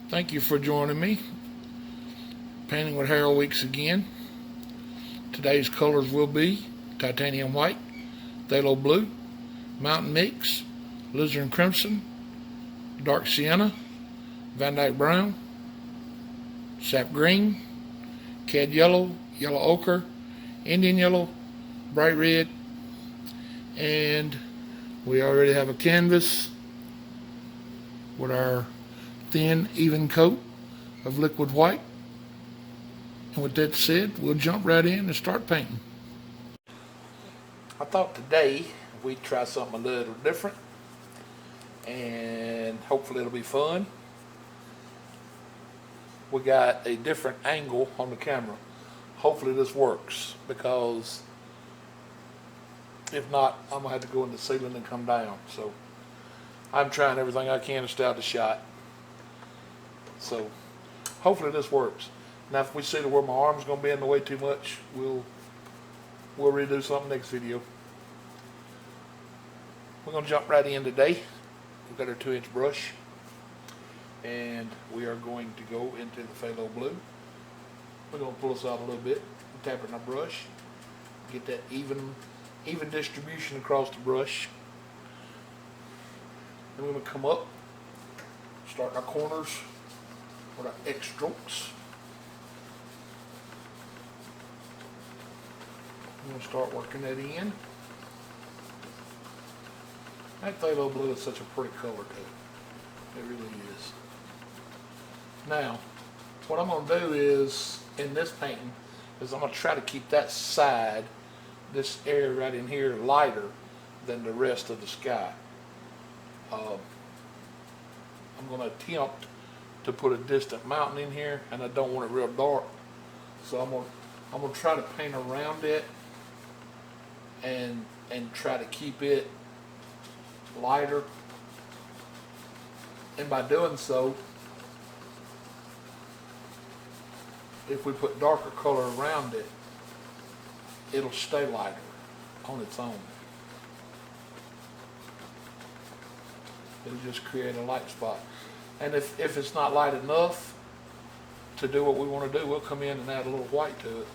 Thank you for joining me. Painting with Harold Weeks again. Today's colors will be titanium white, phthalo blue, mountain mix, alizarin crimson, dark sienna, Van Dyke brown, sap green, cad yellow, yellow ochre, Indian yellow, bright red, and we already have a canvas with our thin, even coat of liquid white. And with that said, we'll jump right in and start painting. I thought today we'd try something a little different, and hopefully it'll be fun. We got a different angle on the camera. Hopefully this works, because if not, I'm gonna have to go in the ceiling and come down. So I'm trying everything I can to stay out of the shot. So hopefully this works. Now if we see where my arm's gonna be in the way too much, we'll redo something next video. We're gonna jump right in today. We've got our 2-inch brush, and we are going to go into the phthalo blue. We're gonna pull this out a little bit, tap it in our brush, get that even distribution across the brush. Then we're gonna come up, start our corners with our X strokes. I'm going to start working that in. That phthalo blue is such a pretty color too. It really is. Now, what I'm going to do is, in this painting, is I'm going to try to keep that side, this area right in here, lighter than the rest of the sky. I'm going to attempt to put a distant mountain in here, and I don't want it real dark. So I'm going to try to paint around it and try to keep it lighter. And by doing so, if we put darker color around it, it'll stay lighter on its own. It'll just create a light spot. And if it's not light enough to do what we want to do, we'll come in and add a little white to it.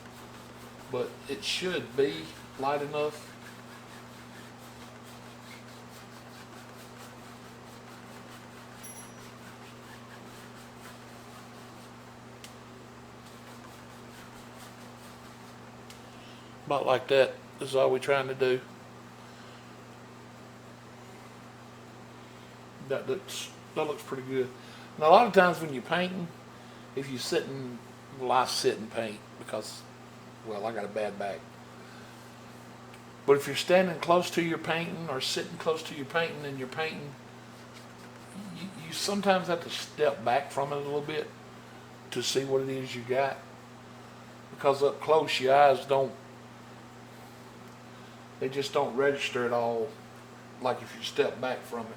But it should be light enough. About like that. This is all we're trying to do. That looks pretty good. Now a lot of times when you're painting, if you sit and, well, I sit and paint because, well, I got a bad back. But if you're standing close to your painting or sitting close to your painting and you're painting, you sometimes have to step back from it a little bit to see what it is you got. Because up close your eyes they just don't register at all like if you step back from it.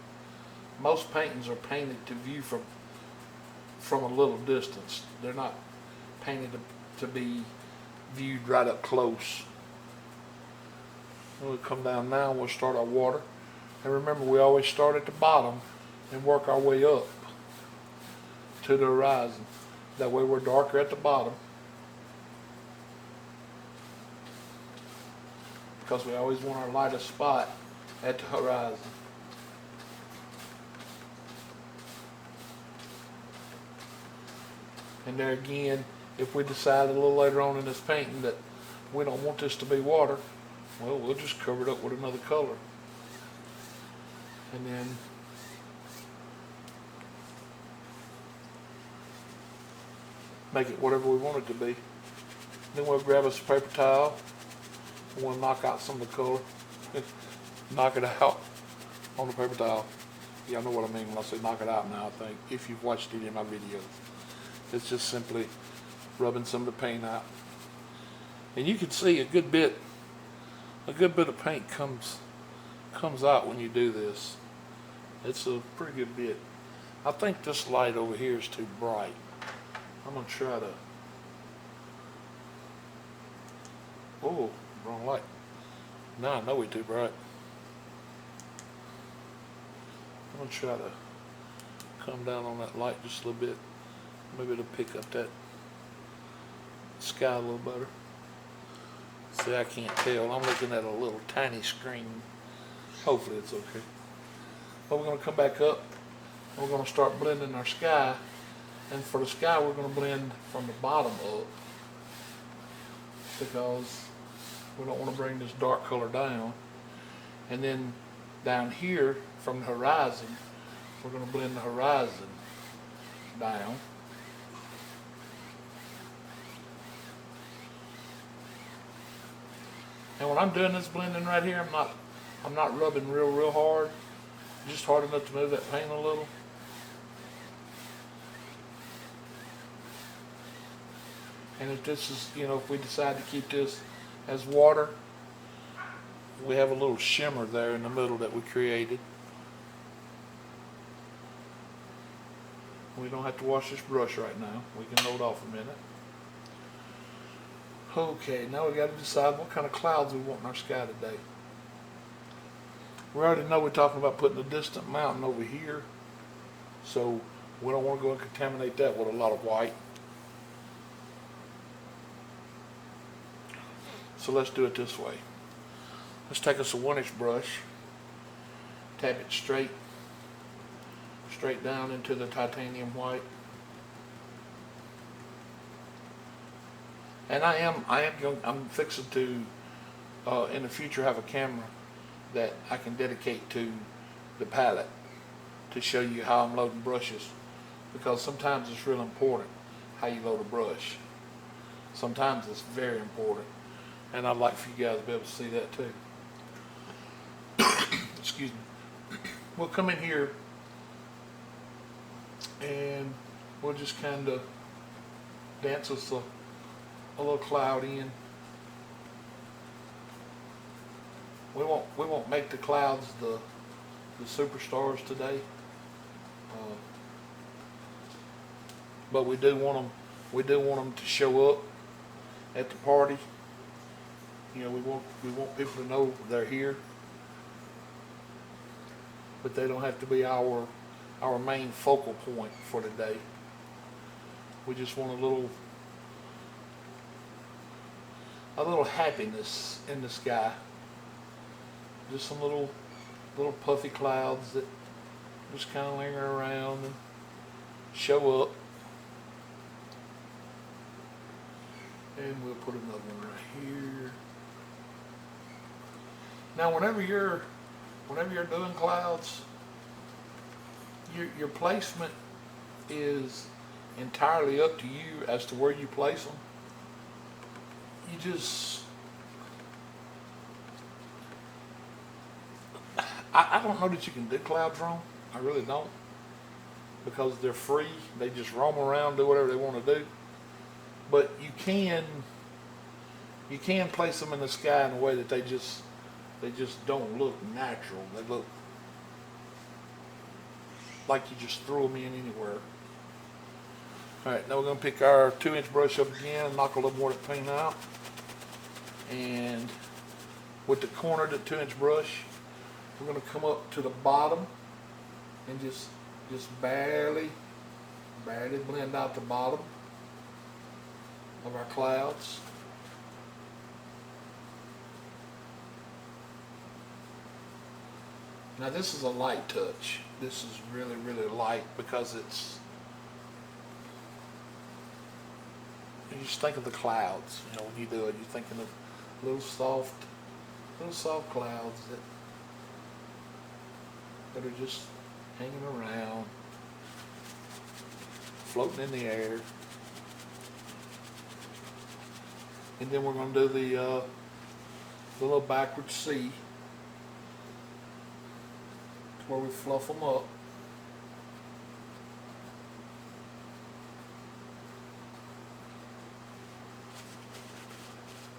Most paintings are painted to view from a little distance. They're not painted to be viewed right up close. We'll come down now and we'll start our water. And remember, we always start at the bottom and work our way up to the horizon. That way we're darker at the bottom, because we always want our lightest spot at the horizon. And there again, if we decide a little later on in this painting that we don't want this to be water, well, we'll just cover it up with another color. And then make it whatever we want it to be. Then we'll grab us a paper towel and we'll knock out some of the color. Knock it out on the paper towel. Y'all know what I mean when I say knock it out now, I think, if you've watched any of my videos. It's just simply rubbing some of the paint out. And you can see a good bit of paint comes out when you do this. It's a pretty good bit. I think this light over here is too bright. I'm gonna try to, oh, wrong light. Now I know we're too bright. I'm gonna try to come down on that light just a little bit. Maybe it'll pick up that sky a little better. See, I can't tell. I'm looking at a little tiny screen. Hopefully it's okay. But we're going to come back up and we're going to start blending our sky. And for the sky, we're going to blend from the bottom up because we don't want to bring this dark color down. And then down here from the horizon, we're going to blend the horizon down. And when I'm doing this blending right here, I'm not rubbing real hard, just hard enough to move that paint a little. And if this is, if we decide to keep this as water, we have a little shimmer there in the middle that we created. We don't have to wash this brush right now. We can hold off a minute. Okay, now we got to decide what kind of clouds we want in our sky today. We already know we're talking about putting a distant mountain over here, so we don't want to go and contaminate that with a lot of white. So let's do it this way. Let's take us a 1-inch brush, tap it straight down into the titanium white. And I'm fixing to in the future have a camera that I can dedicate to the palette to show you how I'm loading brushes, because sometimes it's real important how you load a brush. Sometimes it's very important, and I'd like for you guys to be able to see that too. Excuse me. We'll come in here and we'll just kind of dance us a little cloud in. We won't make the clouds the superstars today, but we do want them to show up at the party. We want people to know they're here, but they don't have to be our main focal point for today. We just want a little happiness in the sky. Just some little puffy clouds that just kind of linger around and show up. And we'll put another one right here. Now, whenever you're doing clouds, your placement is entirely up to you as to where you place them. I don't know that you can do clouds wrong. I really don't, because they're free. They just roam around, do whatever they want to do. But you can place them in the sky in a way that they just don't look natural. They look like you just threw them in anywhere. Alright, now we're going to pick our 2-inch brush up again and knock a little more of the paint out. And with the corner of the 2-inch brush, we're going to come up to the bottom and just barely blend out the bottom of our clouds. Now this is a light touch. This is really light because it's, you just think of the clouds, when you do it, you're thinking of little soft clouds that are just hanging around, floating in the air. And then we're going to do the little backward C, where we fluff them up.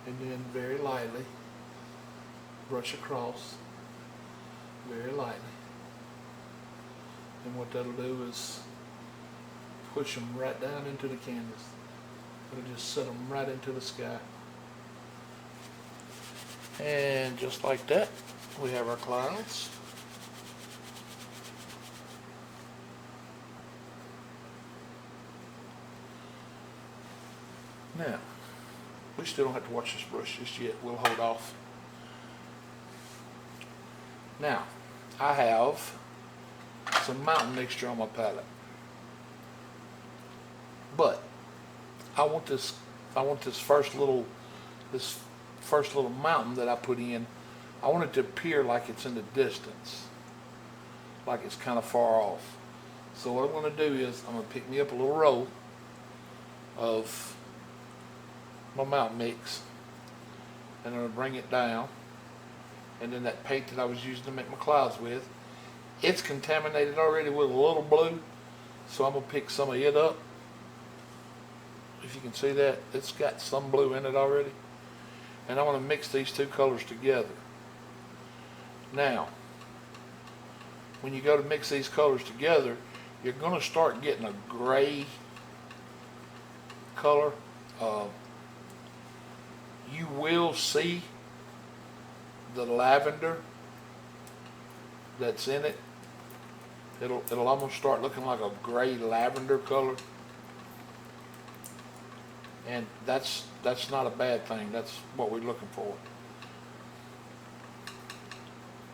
And then very lightly brush across, very lightly. And what that'll do is push them right down into the canvas. It'll just set them right into the sky. And just like that, we have our clouds. Now, we still don't have to watch this brush just yet. We'll hold off. Now, I have some mountain mixture on my palette. But I want this first little mountain that I put in, I want it to appear like it's in the distance, like it's kind of far off. So what I'm going to do is I'm going to pick me up a little roll of my mountain mix, and I'm going to bring it down, and then that paint that I was using to make my clouds with, it's contaminated already with a little blue, so I'm going to pick some of it up. If you can see that, it's got some blue in it already. And I want to mix these two colors together. Now, when you go to mix these colors together, you're going to start getting a gray color. You will see the lavender that's in it. It'll almost start looking like a gray lavender color. And that's not a bad thing. That's what we're looking for.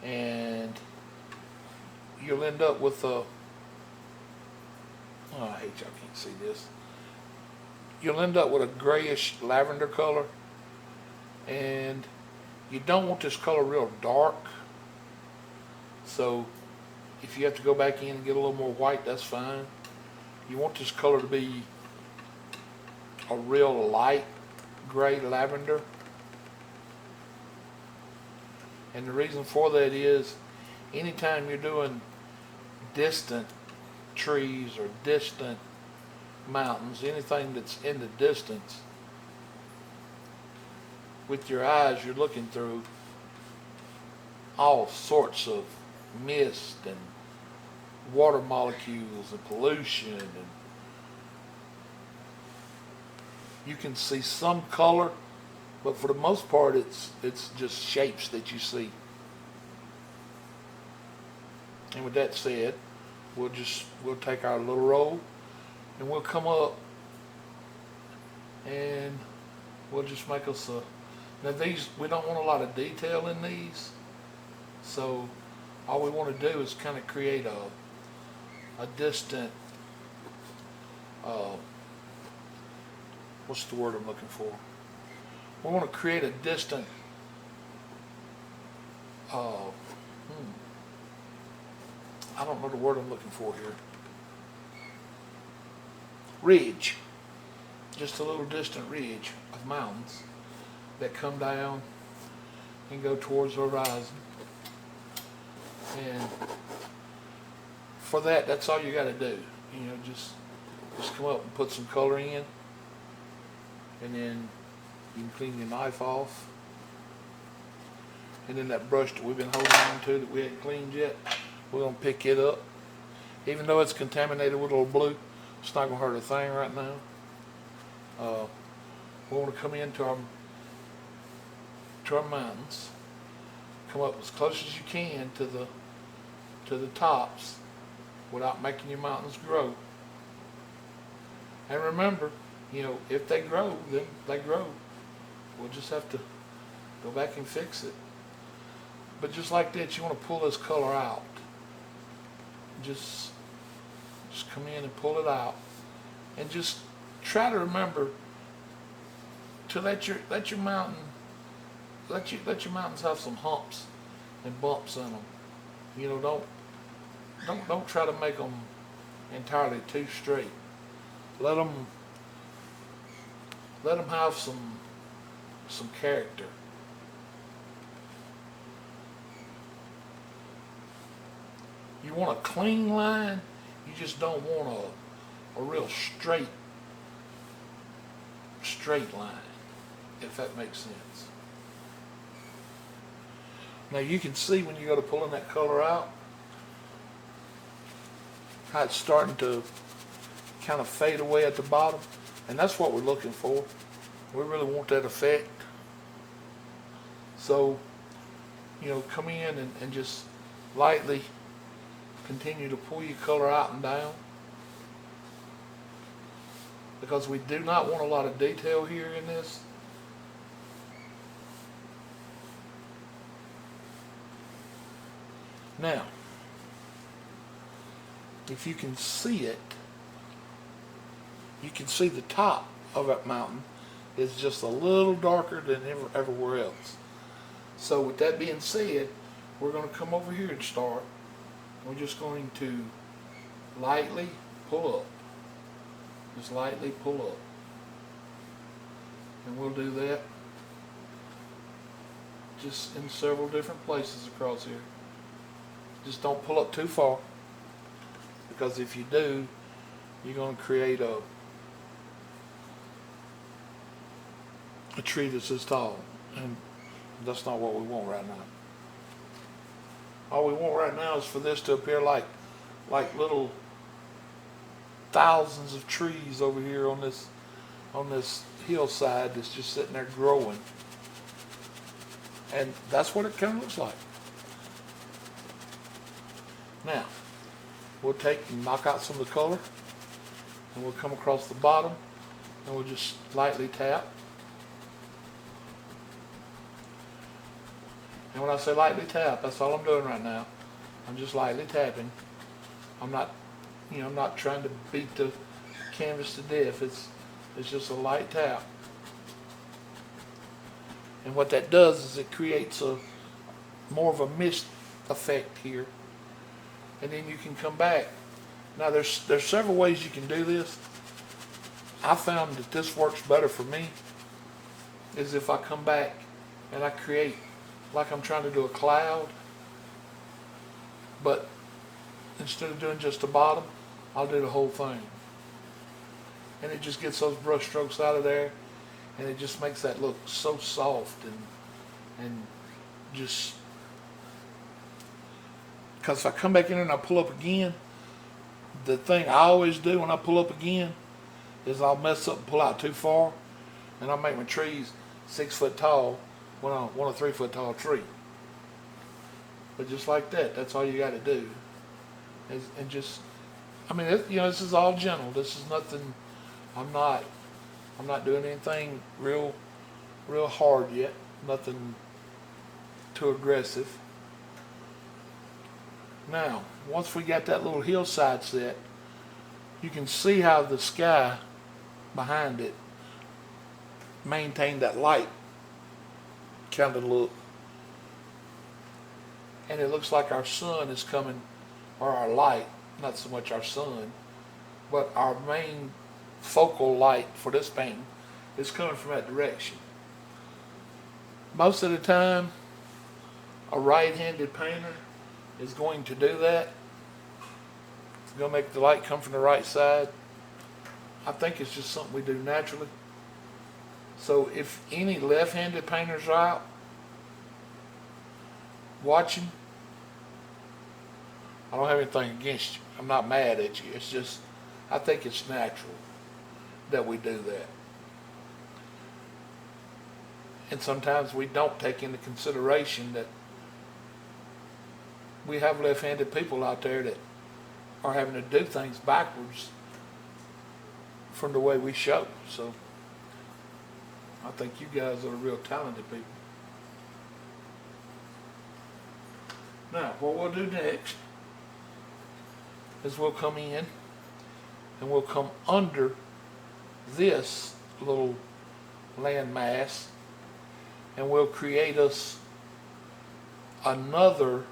And you'll end up with a, oh, I hate y'all can't see this. You'll end up with a grayish lavender color, and you don't want this color real dark. So if you have to go back in and get a little more white, that's fine. You want this color to be a real light gray lavender. And the reason for that is anytime you're doing distant trees or distant mountains, anything that's in the distance, with your eyes you're looking through all sorts of mist and water molecules and pollution, and you can see some color, but for the most part it's just shapes that you see. And with that said, we'll take our little roll and we'll come up and we'll just make us a, now these, we don't want a lot of detail in these, so all we want to do is kind of create a distant, what's the word I'm looking for? We want to create a distant, I don't know the word I'm looking for here. Ridge. Just a little distant ridge of mountains that come down and go towards the horizon. And for that, that's all you got to do. You know, just come up and put some color in, and then you can clean your knife off. And then that brush that we've been holding on to that we hadn't cleaned yet, we're going to pick it up. Even though it's contaminated with a little blue, it's not going to hurt a thing right now. We want to come into our mountains, come up as close as you can to the tops without making your mountains grow. And remember, you know, if they grow, then they grow. We'll just have to go back and fix it. But just like that, you want to pull this color out. Just come in and pull it out, and just try to remember to let your mountains have some humps and bumps in them. You know, don't try to make them entirely too straight. Let them have some character. You want a clean line, you just don't want a real straight line, if that makes sense. Now you can see when you go to pulling that color out, how it's starting to kind of fade away at the bottom, and that's what we're looking for. We really want that effect. So, you know, come in and just lightly continue to pull your color out and down. because we do not want a lot of detail here in this. Now, if you can see it, you can see the top of that mountain is just a little darker than everywhere else. So with that being said, we're going to come over here and start. We're just going to lightly pull up. Just lightly pull up. And we'll do that just in several different places across here. Just don't pull up too far, because if you do, you're going to create a tree that's this tall, and that's not what we want right now. All we want right now is for this to appear like little thousands of trees over here on this hillside that's just sitting there growing, and that's what it kind of looks like. Now we'll take and knock out some of the color, and we'll come across the bottom, and we'll just lightly tap. And when I say lightly tap, that's all I'm doing right now. I'm just lightly tapping. I'm not, I'm not trying to beat the canvas to death. It's just a light tap. And what that does is it creates more of a mist effect here. And then you can come back. Now there's several ways you can do this. I found that this works better for me is if I come back and I create like I'm trying to do a cloud, but instead of doing just the bottom, I'll do the whole thing. And it just gets those brush strokes out of there, and it just makes that look so soft and just, because if I come back in and I pull up again, the thing I always do when I pull up again is I'll mess up and pull out too far, and I'll make my trees 6 foot tall when I want a 3 foot tall tree. But just like that, that's all you got to do. And just, I mean, this is all gentle. This is nothing. I'm not doing anything real hard yet. Nothing too aggressive. Now, once we got that little hillside set, you can see how the sky behind it maintained that light kind of look. And it looks like our sun is coming, or our light, not so much our sun, but our main focal light for this painting is coming from that direction. Most of the time, a right-handed painter is going to do that. It's going to make the light come from the right side. I think it's just something we do naturally. So if any left-handed painters are out watching, I don't have anything against you. I'm not mad at you. It's just, I think it's natural that we do that. And sometimes we don't take into consideration that we have left-handed people out there that are having to do things backwards from the way we show. So I think you guys are real talented people. Now, what we'll do next is we'll come in and we'll come under this little landmass, and we'll create us another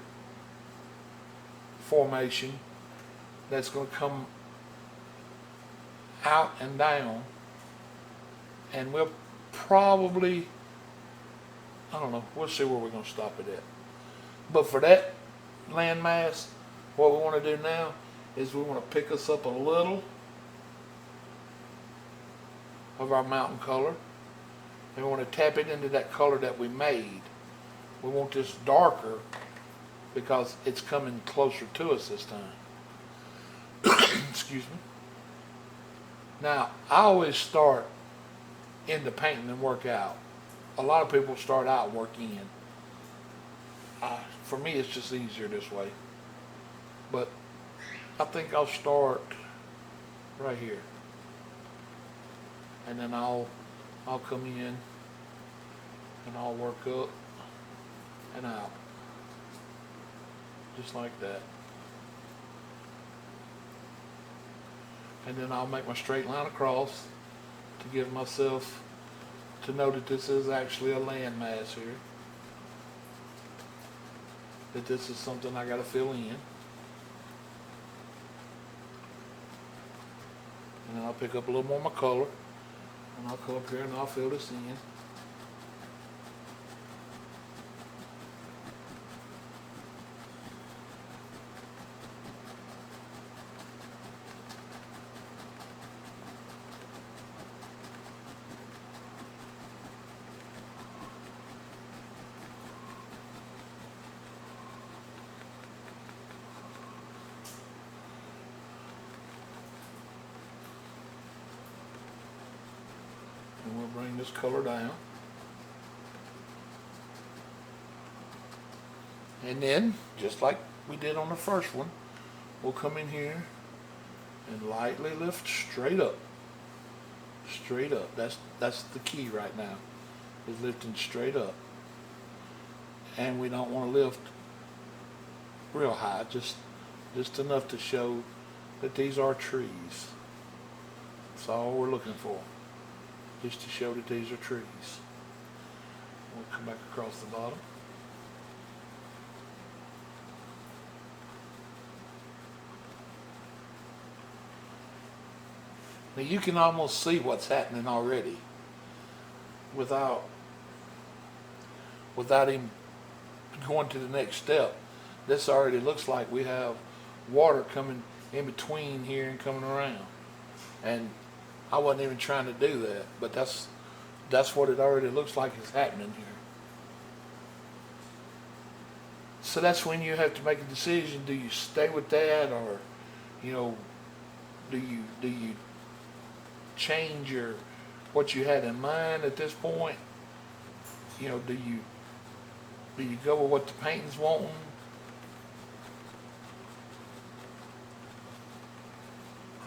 formation that's going to come out and down, and we'll probably, I don't know, we'll see where we're going to stop it at. But for that landmass, what we want to do now is we want to pick us up a little of our mountain color, and we want to tap it into that color that we made. We want this darker because it's coming closer to us this time. Excuse me. Now, I always start into painting and work out. A lot of people start out and work in. For me, it's just easier this way. But I think I'll start right here. and then I'll come in and I'll work up and out, just like that. And then I'll make my straight line across to give myself to know that this is actually a landmass here, that this is something I got to fill in. And then I'll pick up a little more of my color, and I'll come up here and I'll fill this in. And we'll bring this color down. And then, just like we did on the first one, we'll come in here and lightly lift straight up. Straight up. That's the key right now, is lifting straight up. And we don't want to lift real high, just enough to show that these are trees. That's all we're looking for, just to show that these are trees. We'll come back across the bottom. Now you can almost see what's happening already without him going to the next step. This already looks like we have water coming in between here and coming around. And I wasn't even trying to do that, but that's what it already looks like is happening here. So that's when you have to make a decision. Do you stay with that, or do you change what you had in mind at this point? Do you go with what the painting's wanting?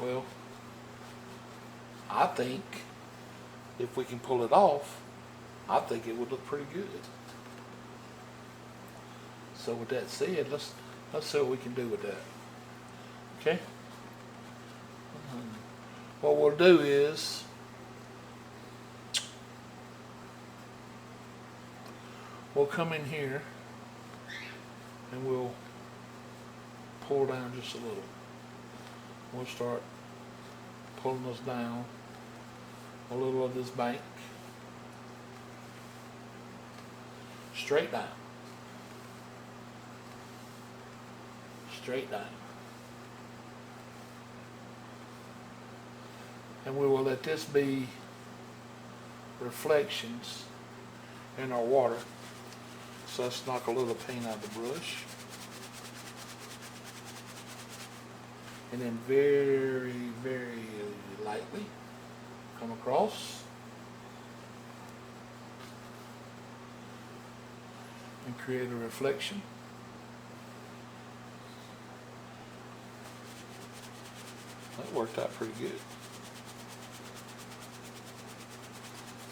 Well, I think if we can pull it off, I think it would look pretty good. So with that said, let's see what we can do with that. Okay? What we'll do is we'll come in here and we'll pull down just a little. We'll start pulling us down a little of this bank, straight down, straight down. And we will let this be reflections in our water. So let's knock a little paint out of the brush. And then very, very lightly come across and create a reflection. That worked out pretty good.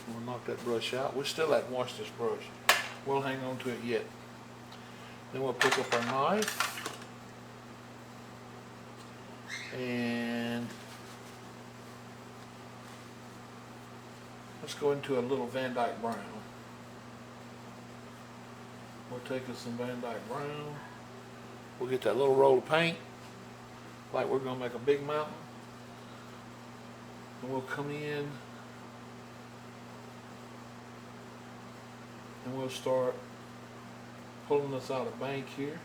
We'll knock that brush out. We still haven't washed this brush. We'll hang on to it yet. Then we'll pick up our knife and let's go into a little Van Dyke brown. We'll take us some Van Dyke brown. We'll get that little roll of paint like we're going to make a big mountain. And we'll come in and we'll start pulling this out of bank here.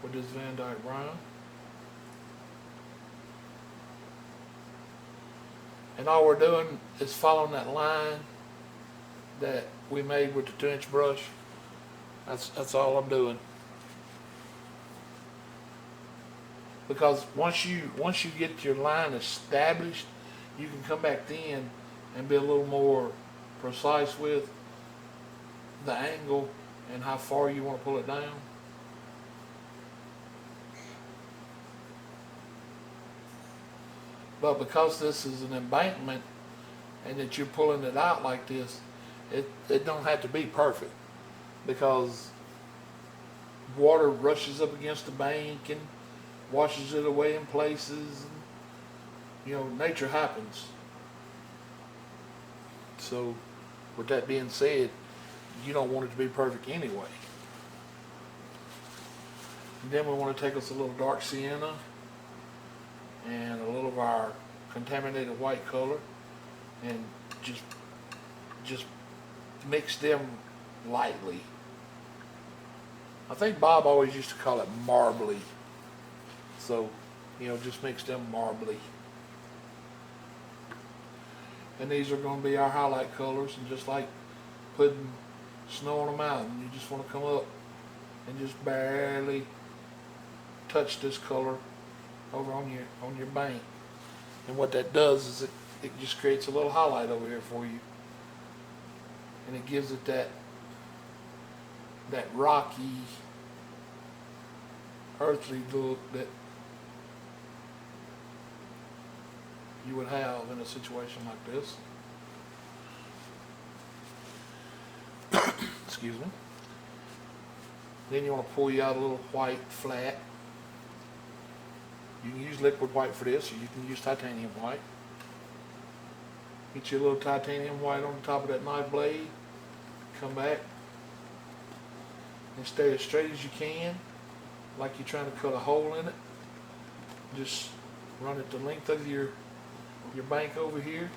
With this Van Dyke brown. And all we're doing is following that line that we made with the 2-inch brush. That's all I'm doing. Because once you get your line established, you can come back then and be a little more precise with the angle and how far you want to pull it down. But because this is an embankment and that you're pulling it out like this, it don't have to be perfect, because water rushes up against the bank and washes it away in places. You know, nature happens. So, with that being said, you don't want it to be perfect anyway. And then we want to take us a little dark sienna and a little of our contaminated white color and just mix them lightly. I think Bob always used to call it marbly. So, you know, just mix them marbly. And these are going to be our highlight colors, and just like putting snow on a mountain, you just want to come up and just barely touch this color over on your bank. And what that does is it just creates a little highlight over here for you, and it gives it that rocky, earthly look that you would have in a situation like this. Excuse me. Then you want to pull you out a little white flat. You can use liquid white for this, or you can use titanium white. Get you a little titanium white on the top of that knife blade. Come back and stay as straight as you can, like you're trying to cut a hole in it. Just run it the length of your bank over here.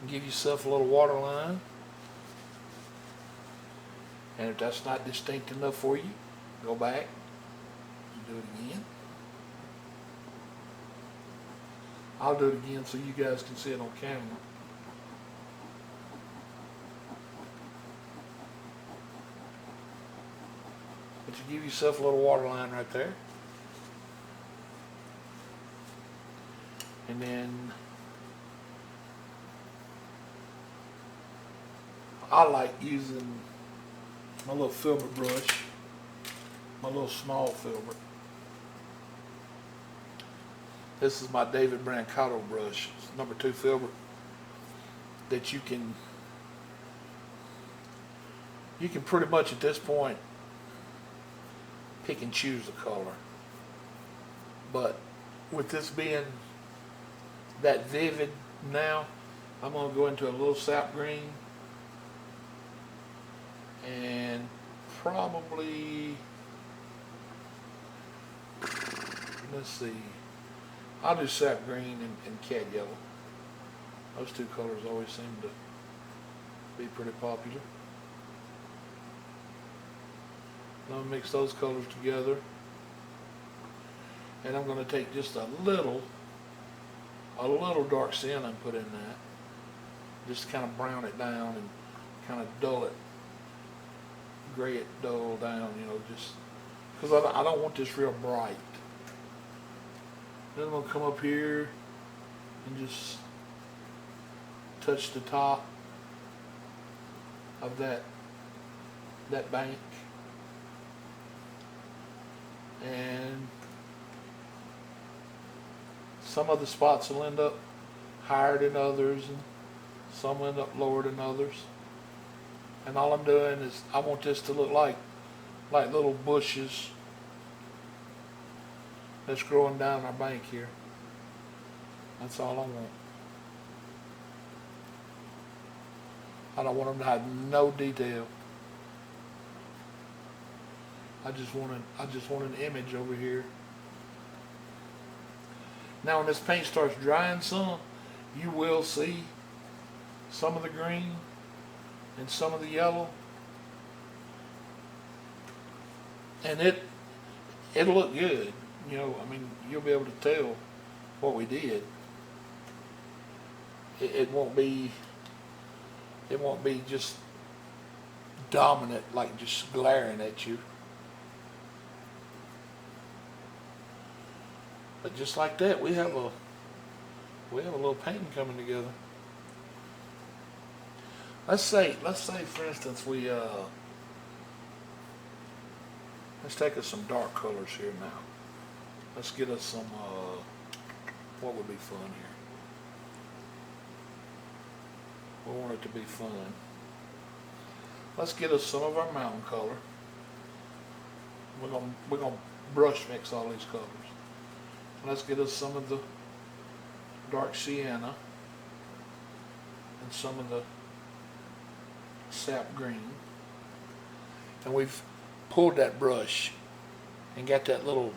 Give yourself a little water line. And if that's not distinct enough for you, go back and do it again. I'll do it again so you guys can see it on camera. But you give yourself a little water line right there. And then I like using my little filbert brush, my little small filbert. This is my David Brancato brush. It's number 2 filbert that you can pretty much at this point pick and choose the color. But with this being that vivid now, I'm going to go into a little sap green and probably, let's see, I'll do sap green and cat yellow. Those two colors always seem to be pretty popular. I'm going to mix those colors together, and I'm going to take just a little dark sienna and put in that, just to kind of brown it down and kind of dull it, gray it dull down, you know, just because I don't want this real bright. Then I'm going to come up here and just touch the top of that bank, and some of the spots will end up higher than others, and some will end up lower than others. And all I'm doing is I want this to look like little bushes that's growing down our bank here. That's all I want. I don't want them to have no detail. I just want an image over here. Now when this paint starts drying some, you will see some of the green and some of the yellow. And it'll look good. You know, I mean, you'll be able to tell what we did. It won't be just dominant, like just glaring at you. But just like that, we have a little painting coming together. Let's say for instance Let's take us some dark colors here now. Let's get us some, what would be fun here? We want it to be fun. Let's get us some of our mountain color. We're gonna brush mix all these colors. Let's get us some of the dark sienna and some of the sap green. And we've pulled that brush and got that little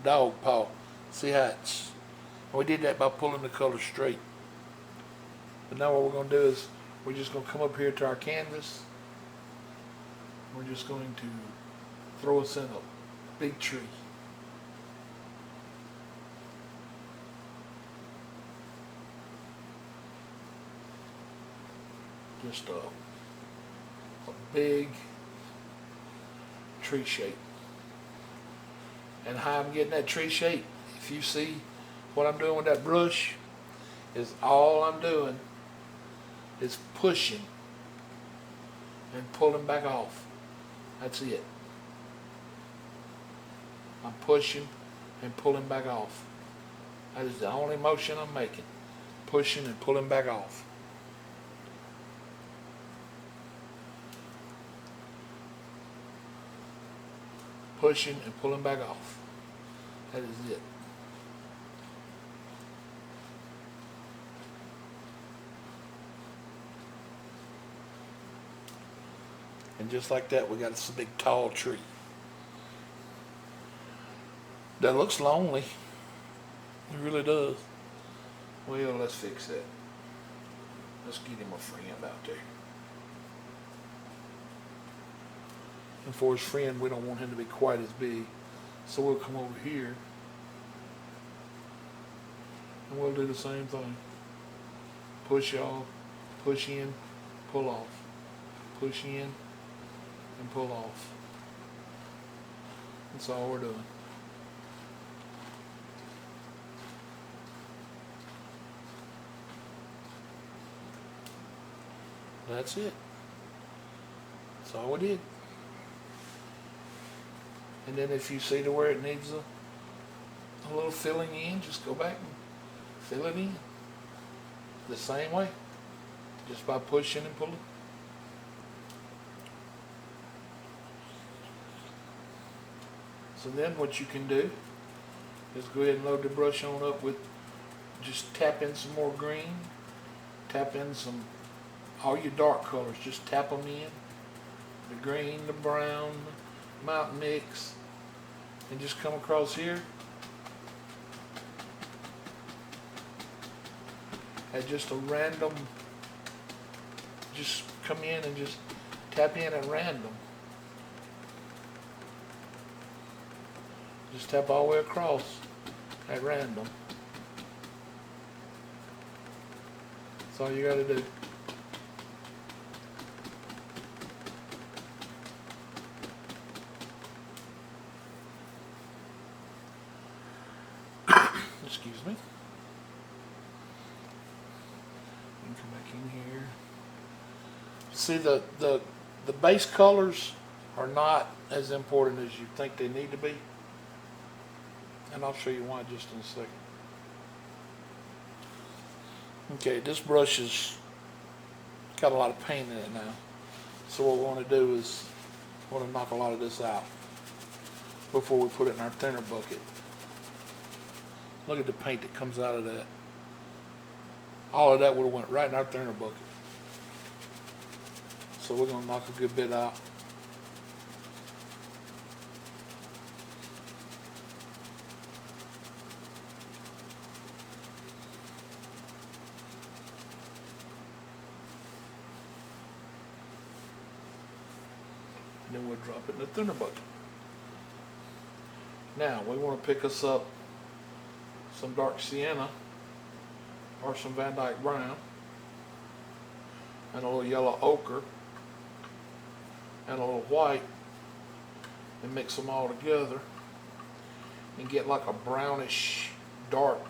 dog paw. See how it's, we did that by pulling the color straight. But now what we're going to do is we're just going to come up here to our canvas. We're just going to throw us in a big tree. Just a big tree shape. And how I'm getting that tree shape, if you see what I'm doing with that brush, is all I'm doing is pushing and pulling back off. That's it. I'm pushing and pulling back off. That is the only motion I'm making. Pushing and pulling back off. Pushing and pulling back off. That is it. And just like that, we got this big tall tree. That looks lonely. It really does. Well, let's fix that. Let's get him a friend out there. And for his friend, we don't want him to be quite as big. So we'll come over here and we'll do the same thing. Push off, push in, pull off. Push in and pull off. That's all we're doing. That's it. That's all we did. And then if you see to where it needs a little filling in, just go back and fill it in. The same way. Just by pushing and pulling. So then what you can do is go ahead and load the brush on up with, just tap in some more green, tap in some, all your dark colors, just tap them in. The green, the brown, the mountain mix, and just come across here at just a random, just come in and just tap in at random. Just tap all the way across at random. That's all you got to do. Excuse me. You can come back in here. See, the base colors are not as important as you think they need to be. And I'll show you why just in a second. Okay, this brush has got a lot of paint in it now. So what we want to do is we want to knock a lot of this out before we put it in our thinner bucket. Look at the paint that comes out of that. All of that would have went right in our thinner bucket. So we're going to knock a good bit out. And then we'll drop it in the thinner bucket. Now we want to pick us up some dark sienna or some Van Dyke brown and a little yellow ochre and a little white and mix them all together and get like a brownish, dark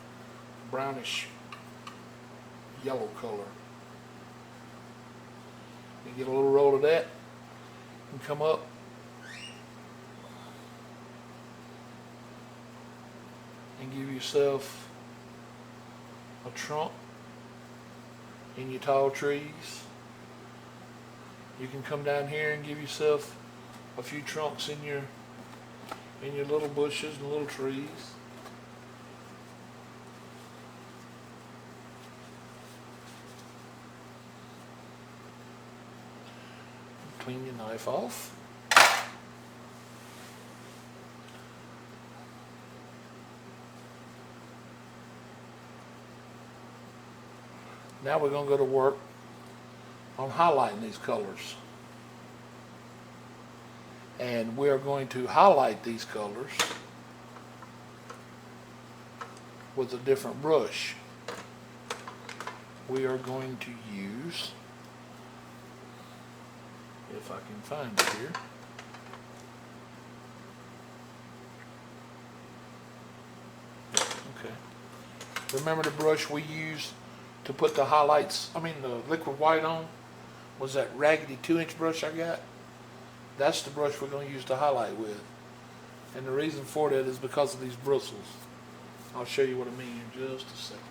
brownish yellow color. You get a little roll of that and come up and give yourself a trunk in your tall trees. You can come down here and give yourself a few trunks in your little bushes and little trees. Clean your knife off. Now we're going to go to work on highlighting these colors. And we're going to highlight these colors with a different brush. We are going to use, if I can find it here, okay. Remember the brush we used to put the highlights, the liquid white on? Was that raggedy 2-inch brush I got? That's the brush we're going to use to highlight with. And the reason for that is because of these bristles. I'll show you what I mean in just a second.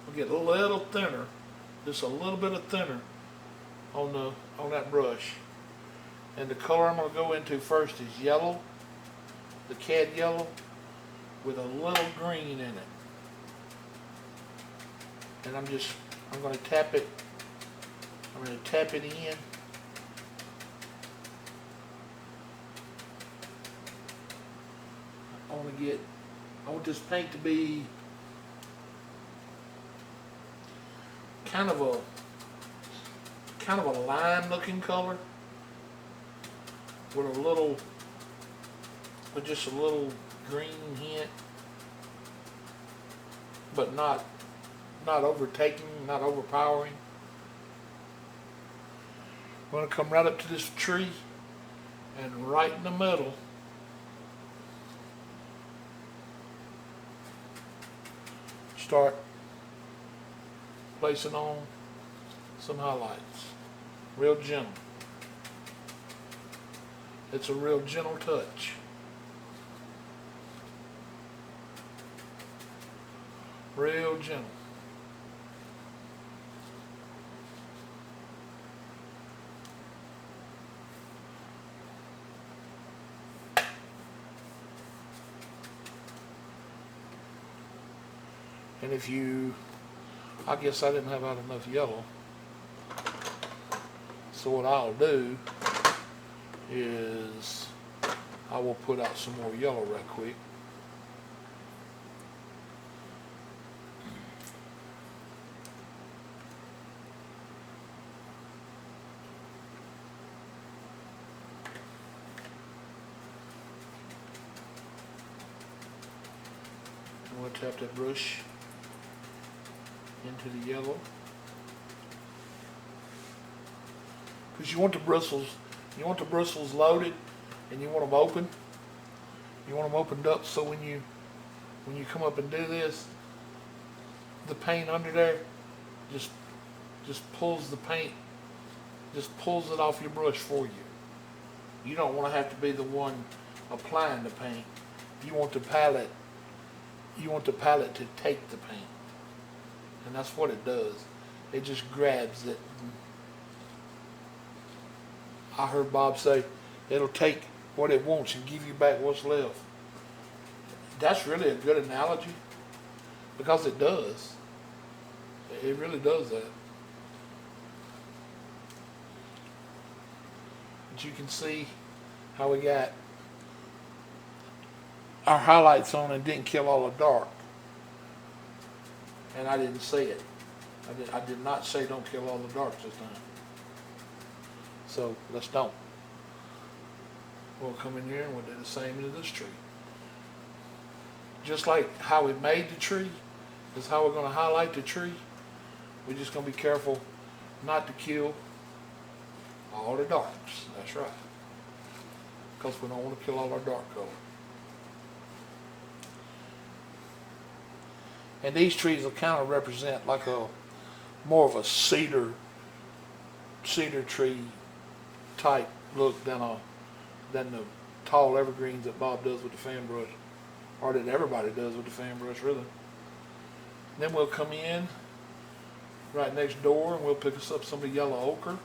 We'll get a little thinner, just a little bit of thinner on that brush. And the color I'm going to go into first is yellow, the cad yellow, with a little green in it. And I'm going to tap it. I'm going to tap it in. I want this paint to be kind of a lime looking color with just a little green hint, but not overtaking, not overpowering. I'm going to come right up to this tree and right in the middle start placing on some highlights. Real gentle. It's a real gentle touch. Real gentle. And I guess I didn't have out enough yellow. So what I'll do is I will put out some more yellow right quick. I'm going to tap that brush into the yellow, because you want the bristles loaded, and you want them open. You want them opened up so when you come up and do this, the paint under there just pulls the paint, just pulls it off your brush for you. You don't want to have to be the one applying the paint. You want the palette to take the paint. And that's what it does. It just grabs it. I heard Bob say it'll take what it wants and give you back what's left. That's really a good analogy, because it does. It really does that. But you can see how we got our highlights on and didn't kill all the dark. And I didn't say it. I did not say don't kill all the darks this time. So let's don't. We'll come in here and we'll do the same to this tree. Just like how we made the tree is how we're going to highlight the tree. We're just going to be careful not to kill all the darks. That's right. Because we don't want to kill all our dark color. And these trees will kind of represent like more of a cedar tree type look than the tall evergreens that Bob does with the fan brush. or that everybody does with the fan brush, really. Then we'll come in right next door and we'll pick us up some of the yellow ochre.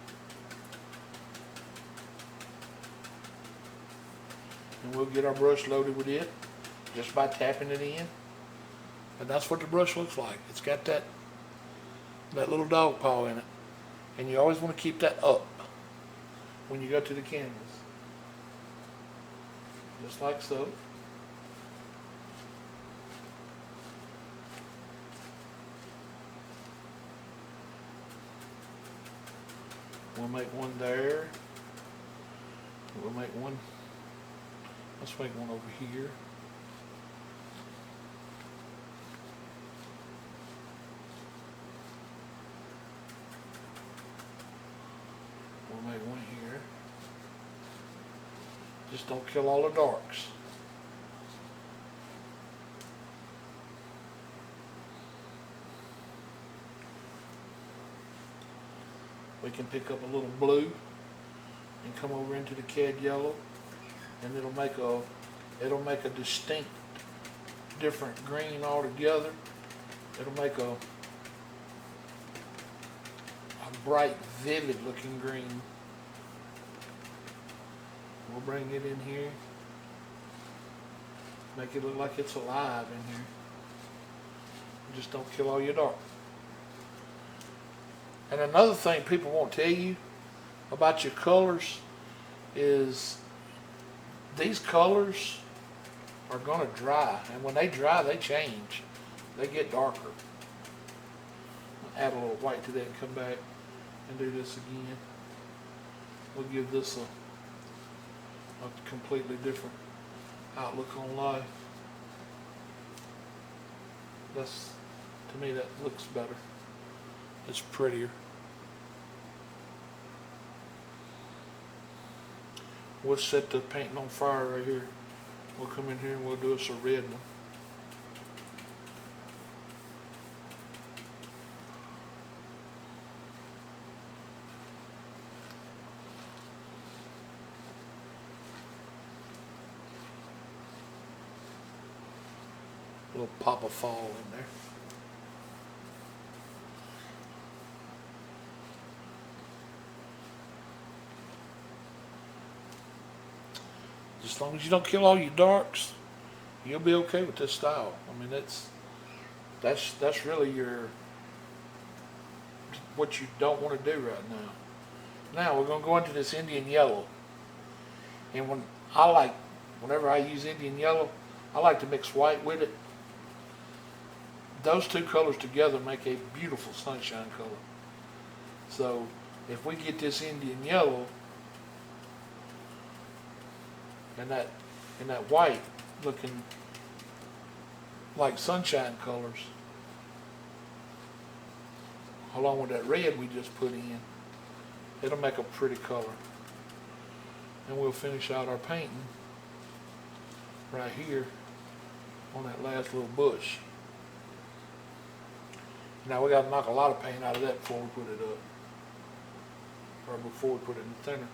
And we'll get our brush loaded with it just by tapping it in. And that's what the brush looks like. It's got that little dog paw in it. And you always want to keep that up when you go to the canvas. Just like so. We'll make one there. We'll make one. Let's make one over here. We'll make one here. Just don't kill all the darks. We can pick up a little blue and come over into the cad yellow, and it'll make a distinct, different green altogether. It'll make a bright, vivid looking green. We'll bring it in here, make it look like it's alive in here. Just don't kill all your dark. And another thing people won't tell you about your colors is these colors are going to dry, and when they dry they change. They get darker. Add a little white to that and come back and do this again. We'll give this a completely different outlook on life. That's, to me, that looks better. It's prettier. We'll set the painting on fire right here. We'll come in here and we'll do us a red one. A little pop of fall in there. As long as you don't kill all your darks, you'll be okay with this style. I mean, that's really what you don't want to do right now. Now we're going to go into this Indian yellow, and whenever I use Indian yellow, I like to mix white with it. Those two colors together make a beautiful sunshine color. So if we get this Indian yellow and that white looking like sunshine colors, along with that red we just put in, it'll make a pretty color. And we'll finish out our painting right here on that last little bush. Now we got to knock a lot of paint out of that before we put it up, or before we put it in the thinner.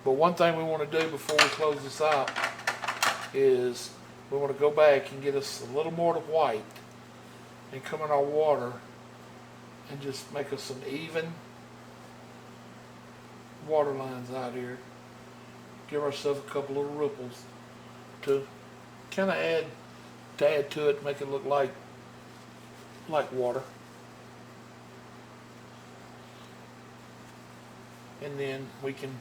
But one thing we want to do before we close this out is we want to go back and get us a little more to white and come in our water and just make us some even water lines out here. Give ourselves a couple little ripples to kind of add to it, make it look like water. And then we can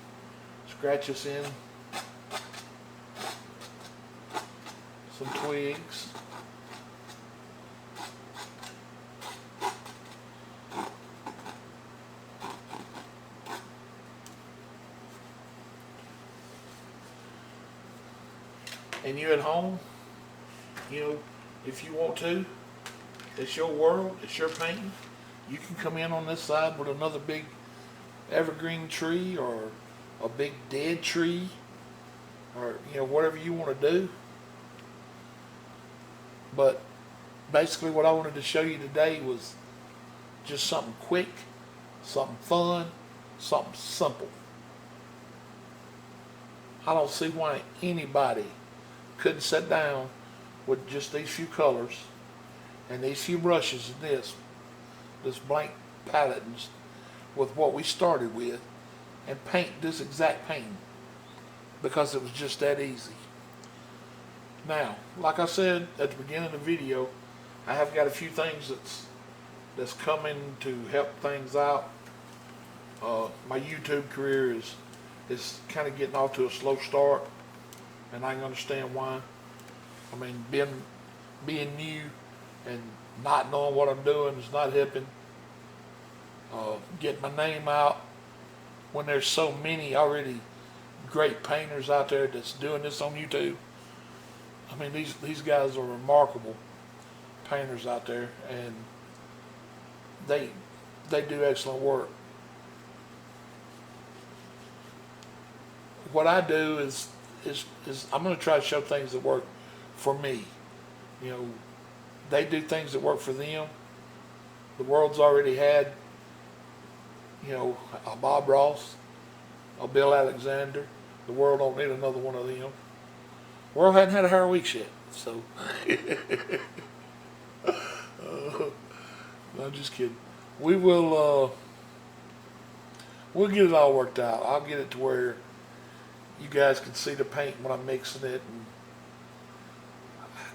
scratch us in some twigs. And you at home, if you want to, it's your world, it's your painting. You can come in on this side with another big evergreen tree or a big dead tree, or whatever you want to do. But basically what I wanted to show you today was just something quick, something fun, something simple. I don't see why anybody couldn't sit down with just these few colors and these few brushes and this blank palette and with what we started with, and paint this exact painting because it was just that easy. Now, like I said at the beginning of the video, I have got a few things that's coming to help things out. My YouTube career is kind of getting off to a slow start, and I can understand why. I mean, being new and not knowing what I'm doing is not helping. Getting my name out when there's so many already great painters out there that's doing this on YouTube. I mean, these guys are remarkable painters out there, and they do excellent work. What I do is I'm going to try to show things that work for me. You know, they do things that work for them. The world's already had, you know, a Bob Ross, a Bill Alexander. The world don't need another one of them. The world hadn't had a Harold Weeks yet, so. No, I'm just kidding. We'll get it all worked out. I'll get it to where you guys can see the paint when I'm mixing it, and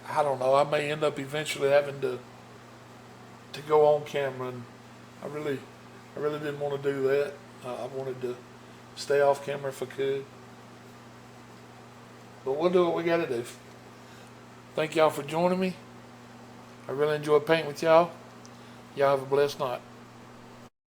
I don't know. I may end up eventually having to go on camera, and I really didn't want to do that. I wanted to stay off camera if I could, but we'll do what we got to do. Thank y'all for joining me. I really enjoyed painting with y'all. Y'all have a blessed night.